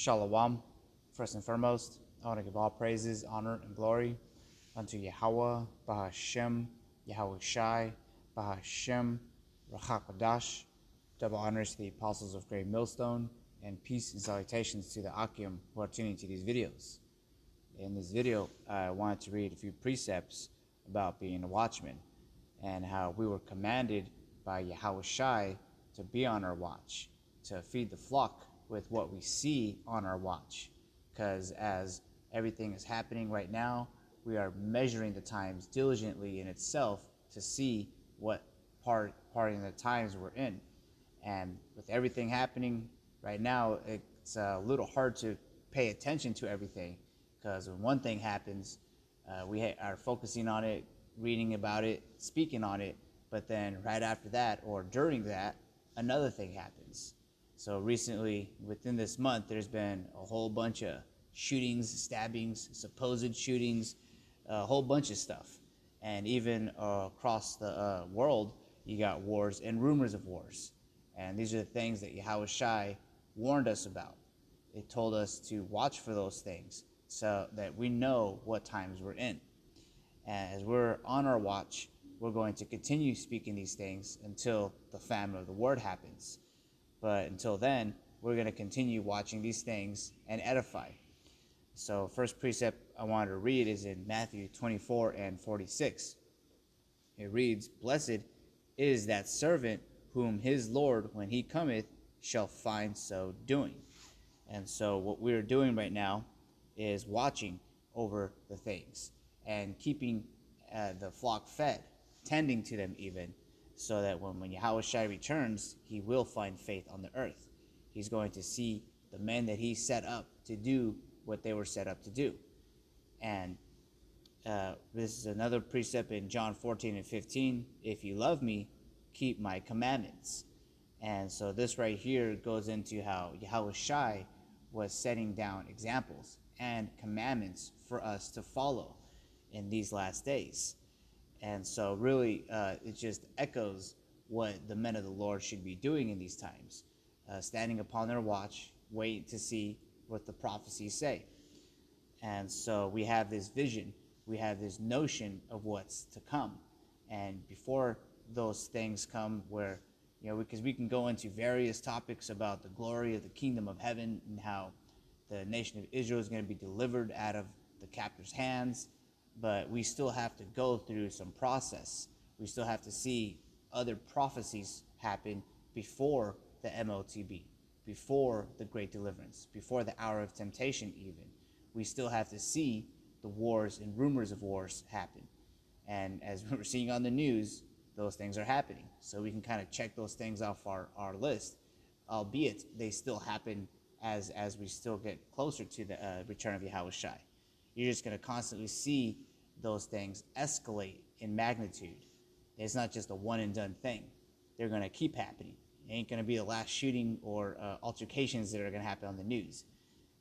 Shalom. First and foremost, I want to give all praises, honor, and glory unto Yahweh, Bahashem, Yahweh Shai, Bahashem, Rachakadash. Double honors to the apostles of Great Millstone, and peace and salutations to the Akim who are tuning to these videos. In this video, I wanted to read a few precepts about being a watchman and how we were commanded by Yahweh Shai to be on our watch, to feed the flock with what we see on our watch. Because as everything is happening right now, we are measuring the times diligently in itself to see what part in the times we're in. And with everything happening right now, it's a little hard to pay attention to everything, because when one thing happens, we are focusing on it, reading about it, speaking on it, but then right after that or during that, another thing happens. So recently, within this month, there's been a whole bunch of shootings, stabbings, supposed shootings, a whole bunch of stuff. And even across the world, you got wars and rumors of wars. And these are the things that Yahweh Shai warned us about. It told us to watch for those things so that we know what times we're in. And as we're on our watch, we're going to continue speaking these things until the famine of the word happens. But until then, we're going to continue watching these things and edify. So first precept I wanted to read is in Matthew 24 and 46. It reads, "Blessed is that servant whom his Lord, when he cometh, shall find so doing." And so what we're doing right now is watching over the things and keeping the flock fed, tending to them even, so that when Yahweh Shai returns, he will find faith on the earth. He's going to see the men that he set up to do what they were set up to do. And this is another precept in John 14 and 15. "If you love me, keep my commandments." And so this right here goes into how Yahweh Shai was setting down examples and commandments for us to follow in these last days. And so really, it just echoes what the men of the Lord should be doing in these times, standing upon their watch, waiting to see what the prophecies say. And so we have this vision, we have this notion of what's to come. And before those things come, where, because we can go into various topics about the glory of the kingdom of heaven and how the nation of Israel is going to be delivered out of the captor's hands, but we still have to go through some process. We still have to see other prophecies happen before the MOTB, before the great deliverance, before the hour of temptation even. We still have to see the wars and rumors of wars happen. And as we're seeing on the news, those things are happening. So we can kind of check those things off our list, albeit they still happen as we still get closer to the return of Yahweh Shai. You're just going to constantly see those things escalate in magnitude. It's not just a one and done thing. They're going to keep happening. It ain't going to be the last shooting or altercations that are going to happen on the news.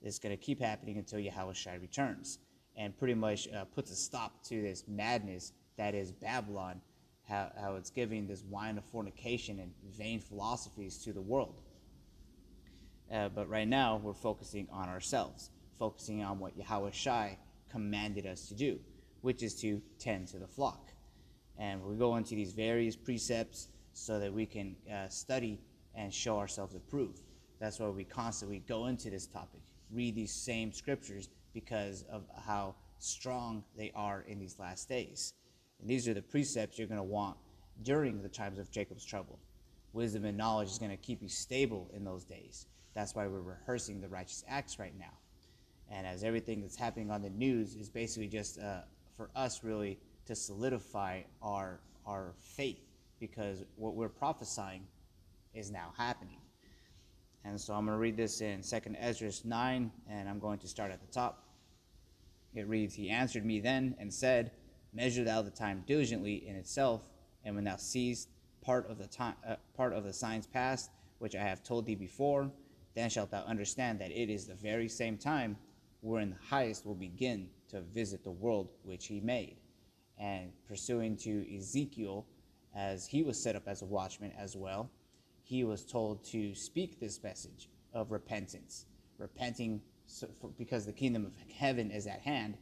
It's going to keep happening until Yahweh Shai returns and pretty much puts a stop to this madness that is Babylon, how it's giving this wine of fornication and vain philosophies to the world. But right now, we're focusing on ourselves, focusing on what Yahweh Shai commanded us to do, which is to tend to the flock. And we go into these various precepts so that we can study and show ourselves approved. That's why we constantly go into this topic, read these same scriptures, because of how strong they are in these last days. And these are the precepts you're going to want during the times of Jacob's trouble. Wisdom and knowledge is going to keep you stable in those days. That's why we're rehearsing the righteous acts right now. And as everything that's happening on the news is basically just for us really to solidify our faith, because what we're prophesying is now happening. And so I'm going to read this in 2nd Ezra 9, and I'm going to start at the top. It reads, "He answered me then and said, Measure thou the time diligently in itself, and when thou seest part of the signs past, which I have told thee before, then shalt thou understand that it is the very same time wherein the highest will begin to visit the world which he made." And pursuing to Ezekiel, as he was set up as a watchman as well, he was told to speak this message of repentance, repenting because the kingdom of heaven is at hand.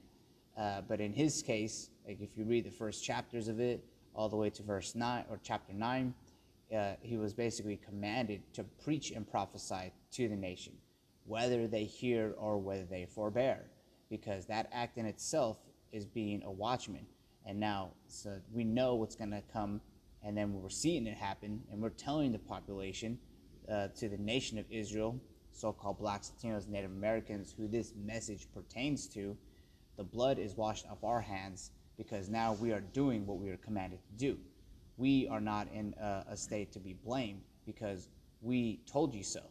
But in his case, like if you read the first chapters of it, all the way to verse 9 or chapter 9, he was basically commanded to preach and prophesy to the nation, whether they hear or whether they forbear, because that act in itself is being a watchman. And now, so we know what's going to come, and then we're seeing it happen, and we're telling the population, to the nation of Israel, so-called blacks, Latinos, Native Americans, who this message pertains to. The blood is washed off our hands because now we are doing what we are commanded to do. We are not in a state to be blamed because we told you so.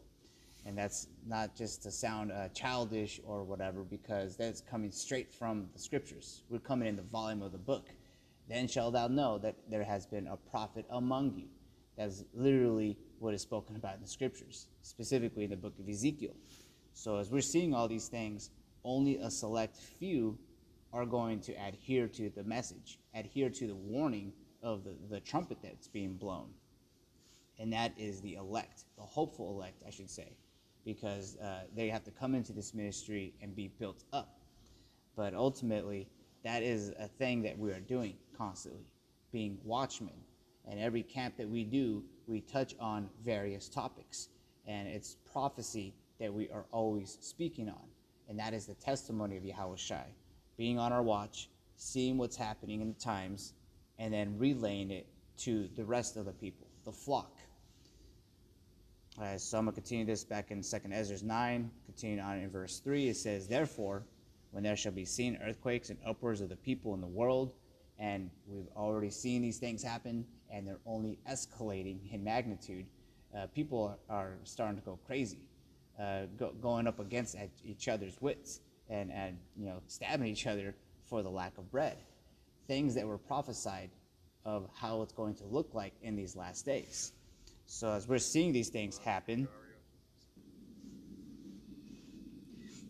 And that's not just to sound childish or whatever, because that's coming straight from the scriptures. We're coming in the volume of the book. Then shalt thou know that there has been a prophet among you. That's literally what is spoken about in the scriptures, specifically in the book of Ezekiel. So as we're seeing all these things, only a select few are going to adhere to the message, adhere to the warning of the trumpet that's being blown. And that is the elect, the hopeful elect, I should say, because they have to come into this ministry and be built up. But ultimately, that is a thing that we are doing constantly, being watchmen. And every camp that we do, we touch on various topics. And it's prophecy that we are always speaking on. And that is the testimony of Yahawashi, being on our watch, seeing what's happening in the times, and then relaying it to the rest of the people, the flock. All right, so I'm going to continue this back in 2nd Ezra 9, continuing on in verse 3. It says, therefore, when there shall be seen earthquakes and uproars of the people in the world, and we've already seen these things happen, and they're only escalating in magnitude, people are starting to go crazy, going up against each other's wits, and stabbing each other for the lack of bread. Things that were prophesied of how it's going to look like in these last days. So as we're seeing these things happen,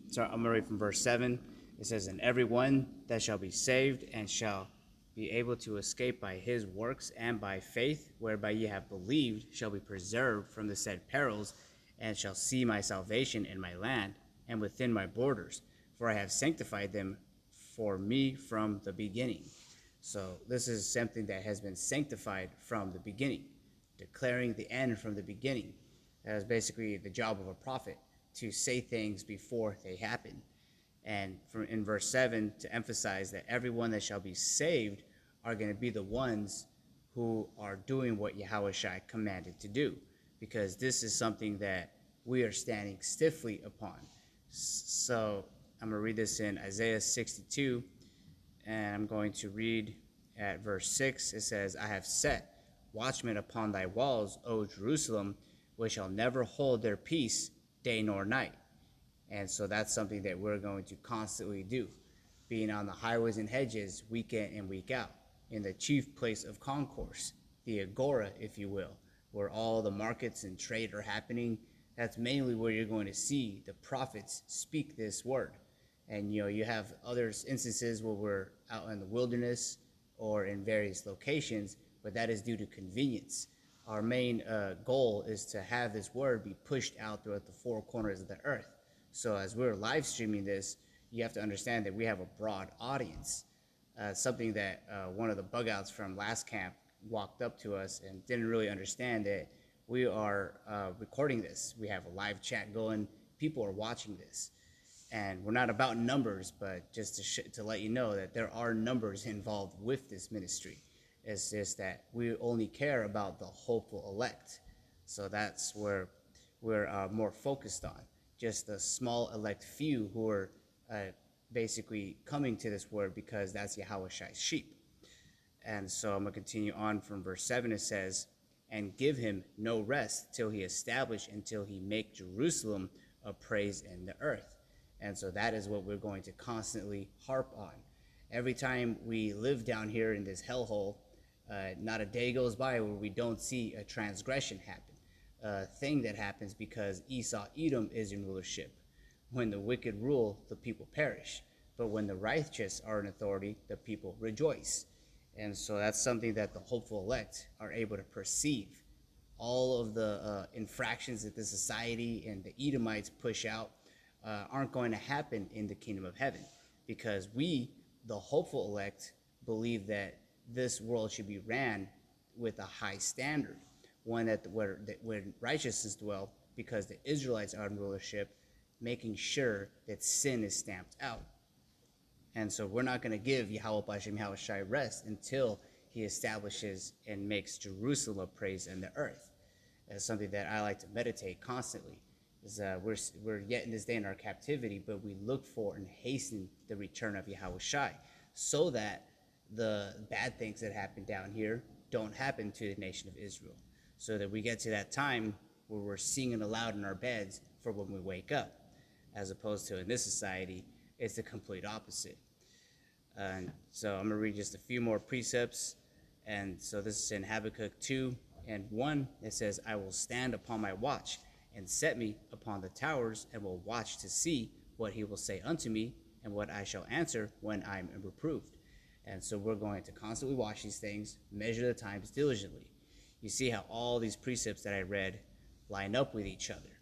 so I'm going to read from verse 7. It says, and every one that shall be saved and shall be able to escape by his works and by faith, whereby ye have believed, shall be preserved from the said perils, and shall see my salvation in my land and within my borders, for I have sanctified them for me from the beginning. So this is something that has been sanctified from the beginning, declaring the end from the beginning. That is basically the job of a prophet, to say things before they happen. And in verse 7, to emphasize that everyone that shall be saved are going to be the ones who are doing what Yahawashi commanded to do, because this is something that we are standing stiffly upon. So I'm going to read this in Isaiah 62, and I'm going to read at verse 6. It says, I have set watchmen upon thy walls, O Jerusalem, which shall never hold their peace day nor night. And so that's something that we're going to constantly do, being on the highways and hedges week in and week out, in the chief place of concourse, the agora, if you will, where all the markets and trade are happening. That's mainly where you're going to see the prophets speak this word. And you have other instances where we're out in the wilderness or in various locations, but that is due to convenience. Our main goal is to have this word be pushed out throughout the four corners of the earth. So as we're live streaming this, you have to understand that we have a broad audience. Something that one of the bug outs from last camp walked up to us and didn't really understand that we are recording this. We have a live chat going. People are watching this. And we're not about numbers, but just to let you know that there are numbers involved with this ministry. It's just that we only care about the hopeful elect. So that's where we're more focused on. Just the small elect few who are basically coming to this word because that's Yahawashi's sheep. And so I'm going to continue on from verse 7. It says, and give him no rest till he establish, until he make Jerusalem a praise in the earth. And so that is what we're going to constantly harp on. Every time we live down here in this hellhole, not a day goes by where we don't see a transgression happen. A thing that happens because Esau Edom is in rulership. When the wicked rule, the people perish. But when the righteous are in authority, the people rejoice. And so that's something that the hopeful elect are able to perceive. All of the infractions that the society and the Edomites push out aren't going to happen in the kingdom of heaven, because we, the hopeful elect, believe that this world should be ran with a high standard, one where righteousness dwell, because the Israelites are in rulership, making sure that sin is stamped out. And so we're not going to give Yahweh B'Hashem Yahweh Shai rest until he establishes and makes Jerusalem a praise in the earth. That's something that I like to meditate constantly. Is we're yet in this day in our captivity, but we look for and hasten the return of Yahweh Shai, so that the bad things that happen down here don't happen to the nation of Israel, so that we get to that time where we're singing aloud in our beds for when we wake up, as opposed to in this society, it's the complete opposite. And so I'm going to read just a few more precepts. And so this is in Habakkuk 2:1. It says, I will stand upon my watch and set me upon the towers, and will watch to see what he will say unto me, and what I shall answer when I am reproved. And so we're going to constantly watch these things, measure the times diligently. You see how all these precepts that I read line up with each other.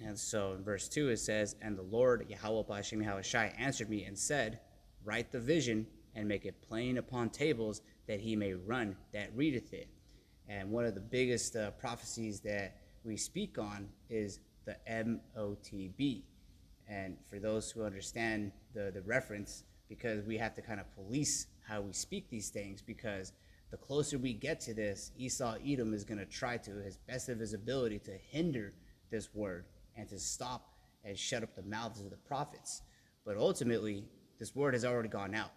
And so in verse 2 it says, and the Lord Yahweh B'Hashem Yahweh Shai answered me and said, write the vision and make it plain upon tables, that he may run that readeth it. And one of the biggest prophecies that we speak on is the MOTB. And for those who understand the reference, because we have to kind of police how we speak these things, because the closer we get to this, Esau Edom is going to try to his best of his ability to hinder this word and to stop and shut up the mouths of the prophets. But ultimately, this word has already gone out.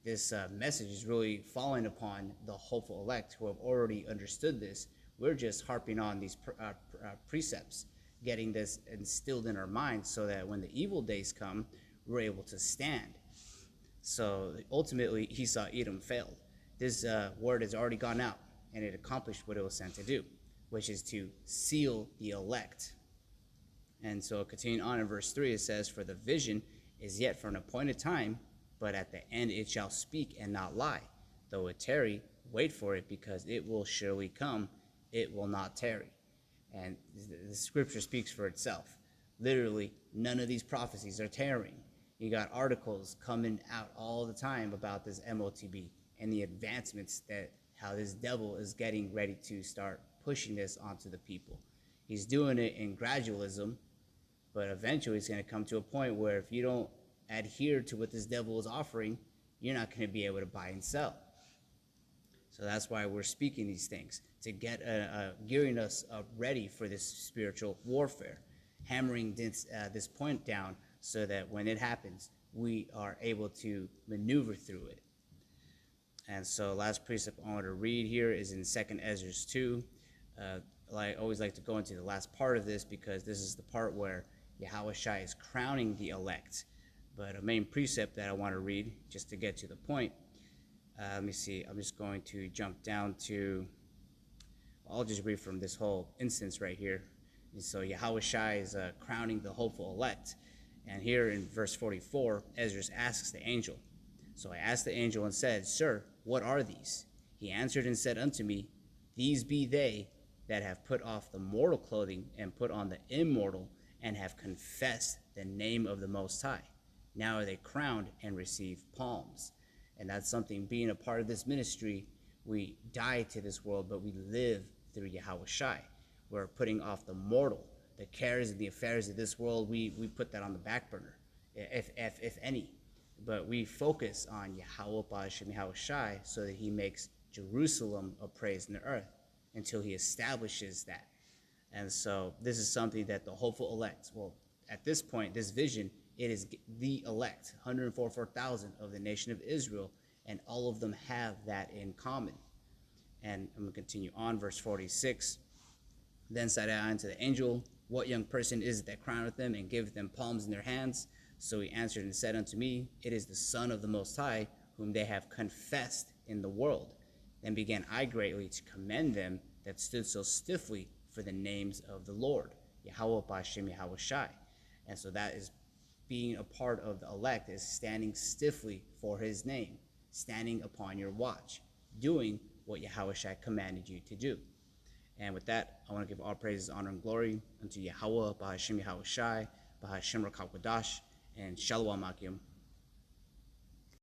This message is really falling upon the hopeful elect who have already understood this. We're just harping on these precepts, getting this instilled in our minds, so that when the evil days come, we're able to stand. So ultimately, Esau Edom failed. This word has already gone out, and it accomplished what it was sent to do, which is to seal the elect. And so continuing on in verse 3, it says, for the vision is yet for an appointed time, but at the end it shall speak and not lie. Though it tarry, wait for it, because it will surely come, it will not tarry. And the scripture speaks for itself. Literally, none of these prophecies are tarrying. You got articles coming out all the time about this MOTB and the advancements, that how this devil is getting ready to start pushing this onto the people. He's doing it in gradualism, but eventually it's going to come to a point where if you don't adhere to what this devil is offering, you're not going to be able to buy and sell. So that's why we're speaking these things, to get gearing us ready for this spiritual warfare, hammering this point down, so that when it happens, we are able to maneuver through it. And so last precept I want to read here is in 2 Ezra 2. I always like to go into the last part of this, because this is the part where Yahweh Shai is crowning the elect. But a main precept that I want to read, just to get to the point, let me see, I'm just going to jump down to, I'll just read from this whole instance right here. And so Yahweh Shai is crowning the hopeful elect. And here in verse 44, Ezra asks the angel. So I asked the angel and said, Sir, what are these? He answered and said unto me, These be they that have put off the mortal clothing and put on the immortal, and have confessed the name of the Most High. Now are they crowned and receive palms. And that's something, being a part of this ministry, we die to this world, but we live through Yahweh Shai. We're putting off the mortal, the cares and the affairs of this world. We put that on the back burner, if any. But we focus on Yahweh B'Hashem Yahweh Shai, so that he makes Jerusalem a praise in the earth until he establishes that. And so this is something that the hopeful elect, well, at this point, this vision, it is the elect, 144,000 of the nation of Israel, and all of them have that in common. And I'm going to continue on, verse 46. Then said I unto the angel, What young person is it that crowneth them and giveth them palms in their hands? So he answered and said unto me, It is the Son of the Most High, whom they have confessed in the world. Then began I greatly to commend them that stood so stiffly for the names of the Lord, Yahweh B'Hashem Yahweh Shai. And so that is being a part of the elect, is standing stiffly for his name, standing upon your watch, doing what Yahweh Shai commanded you to do. And with that, I want to give all praises, honor, and glory unto Yahweh B'Hashem Yahweh Shai, Bahashem Rakak Wadash, and Shalom Akim.